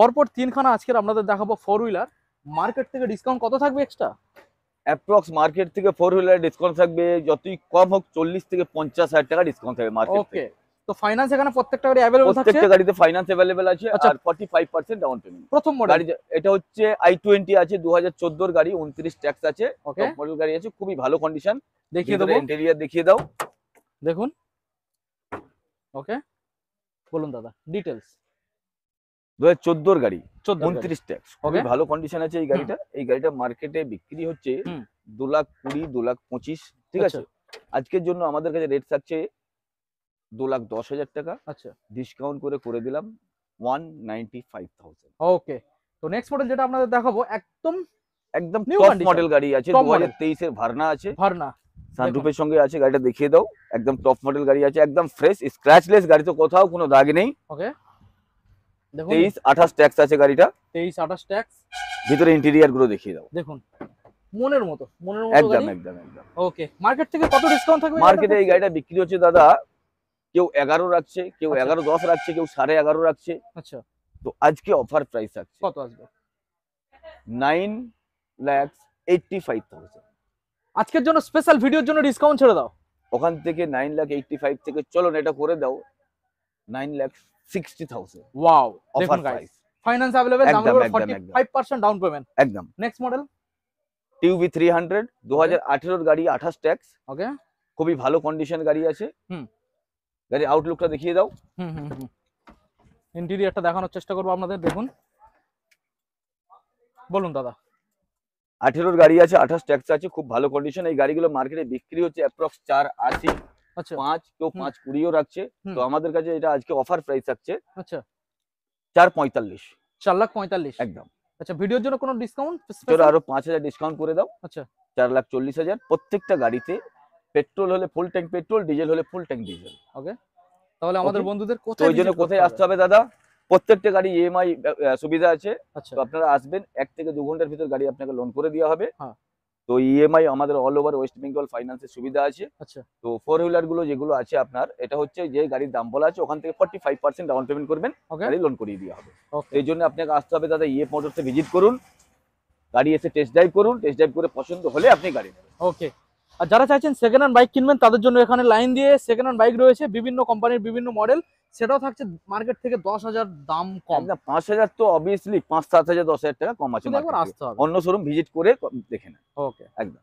পরপর তিনখানা আজকের আপনাদের দেখাবো ফোর হুইলার। মার্কেট থেকে ডিসকাউন্ট কত থাকবে এক্সট্রা? অ্যাপ্রক্স মার্কেট থেকে ফোর হুইলার ডিসকাউন্ট থাকবে যতই কম হোক 40 থেকে 50,000 টাকা ডিসকাউন্ট থাকবে মার্কেট ওকে, থেকে। তো ফাইন্যান্স এখানে প্রত্যেকটা গাড়ি अवेलेबल থাকছে? প্রত্যেকটা গাড়িতে ফাইন্যান্স अवेलेबल আছে আচ্ছা। আর 45% ডাউন পেমেন্ট। প্রথম মডেল গাড়ি এটা হচ্ছে i20 আছে 2014 এর গাড়ি, 29 ট্যাক্স আছে, ওকে, টপ মডেল গাড়ি আছে, খুবই ভালো কন্ডিশন। দেখিয়ে দেবো, ইন্টেরিয়র দেখিয়ে দাও, দেখুন। ওকে, বলুন দাদা ডিটেইলস। 2014 এর গাড়ি, 14 29 ট্যাক্স, ওকে, খুবই ভালো কন্ডিশন আছে এই গাড়িটা। এই গাড়িটা মার্কেটে বিক্রি হচ্ছে 2,20,000 2,25,000, ঠিক আছে। আজকের জন্য আমাদের কাছে রেট থাকছে 2,10,000 টাকা। আচ্ছা, ডিসকাউন্ট করে দিলাম 195,000। ওকে, তো নেক্সট মডেল যেটা আপনাদের দেখাবো একদম একদম নিউ টপ কন্ডিশন, মডেল গাড়ি আছে, টপ মডেল 2023 এর ভার্না আছে, ভার্না, সানরুফের সঙ্গে আছে। গাড়িটা দেখিয়ে দাও, একদম টপ মডেল গাড়ি আছে, একদম ফ্রেশ স্ক্র্যাচলেস গাড়ি, তো কোথাও কোনো দাগ নেই। ওকে, দেখুন 23-28 ট্যাক্স আছে গাড়িটা। 23-28 ট্যাক্স, ভিতরে ইন্টেরিয়র গুলো দেখিয়ে দাও, দেখুন মনের মতো একদম গাড়ি। একদম একদম। ওকে, মার্কেট থেকে কত ডিসকাউন্ট থাকবে? মার্কেটে এই গাড়িটা বিক্রি হচ্ছে দাদা, কেউ 11 রাখছে, কেউ আচ্ছা। 11.10 রাখছে, কেউ 11.5 রাখছে। আচ্ছা, তো আজকে অফার প্রাইস আছে কত আসবে? 9,85,000। আজকের জন্য স্পেশাল ভিডিওর জন্য ডিসকাউন্ট ছেড়ে দাও। ওখান থেকে 9,85,000 থেকে চলো না এটা করে দাও 9,60,000 ওয়াও, অফার দেখুন গাইস, প্রাইস। ফাইন্যান্স अवेलेबल, একদম, দামের উপর একদম, 45% ডাউন পেমেন্ট। একদম। নেক্সট মডেল টিউবি 300 2018 এর গাড়ি, 28 ট্যাক্স, ওকে, খুবই ভালো কন্ডিশন গাড়ি আছে। হুম। গাড়ির আউটলুকটা দেখিয়ে দাও। ইন্টেরিয়রটা দেখানোর চেষ্টা করবো আপনাদের, দেখুন। বলুন দাদা। 18 এর গাড়ি আছে, 28 ট্যাক্স আছে, খুব ভালো কন্ডিশন। এই গাড়িগুলো মার্কেটে বিক্রি হচ্ছে অ্যাপ্রক্স 4,80, আচ্ছা 5, কেউ 5,20 রাখছে। হুম। তো আমাদের কাছে এটা আজকে অফার প্রাইস থাকছে আচ্ছা 4,45,000 4,45,000। একদম। আচ্ছা, ভিডিওর জন্য কোনো ডিসকাউন্ট? তোরা আরো 5,000 ডিসকাউন্ট করে দাও, আচ্ছা 4,40,000। প্রত্যেকটা গাড়িতে পেট্রোল হলে ফুল ট্যাঙ্ক পেট্রোল, ডিজেল হলে ফুল ট্যাঙ্ক ডিজেল। ওকে, তাহলে আমাদের Okay. বন্ধুদের তো কোথায় ওই জন্য visit করতে কোথায় আসতে হবে দাদা? প্রত্যেকটা গাড়ি ইএমআই সুবিধা আছে। আচ্ছা, তো আপনারা আসবেন, 1 থেকে 2 ঘন্টার ভিতর গাড়ি আপনাকে লোন করে দেওয়া হবে। হ্যাঁ। তো ইএমআই আমাদের অল ওভার ওয়েস্ট বেঙ্গল ফাইন্যান্সের সুবিধা আছে। আচ্ছা, তো ফোর হুইলার গুলো যেগুলো আছে আপনার, এটা হচ্ছে যে গাড়ির দাম বলা আছে ওখান থেকে 45% ডাউন পেমেন্ট করবেন, ওকে, গাড়ি লোন করিয়ে দেওয়া হবে। ওকে, এই জন্য আপনাকে আসতে হবে দাদা, ইএফ মোটরসে ভিজিট করুন, গাড়ি এসে টেস্ট ড্রাইভ করুন, টেস্ট ড্রাইভ করে পছন্দ হলে আপনি গাড়ি নেবেন। ওকে। আর যারা চাইছেন সেকেন্ড হ্যান্ড বাইক কিনবেন তাদের জন্য এখানে লাইন দিয়ে সেকেন্ড হ্যান্ড বাইক রয়েছে, বিভিন্ন কোম্পানির বিভিন্ন মডেল, সেটাও থাকছে মার্কেট থেকে 10,000 দাম কম। একদম 5,000 তো অবভিয়াসলি 5-7,000 10,000 টাকা কম আছে শুধু একবার মার্কেট আসতে হবে। অন্য শোরুম ভিজিট করে দেখে নেন। ওকে, একদম।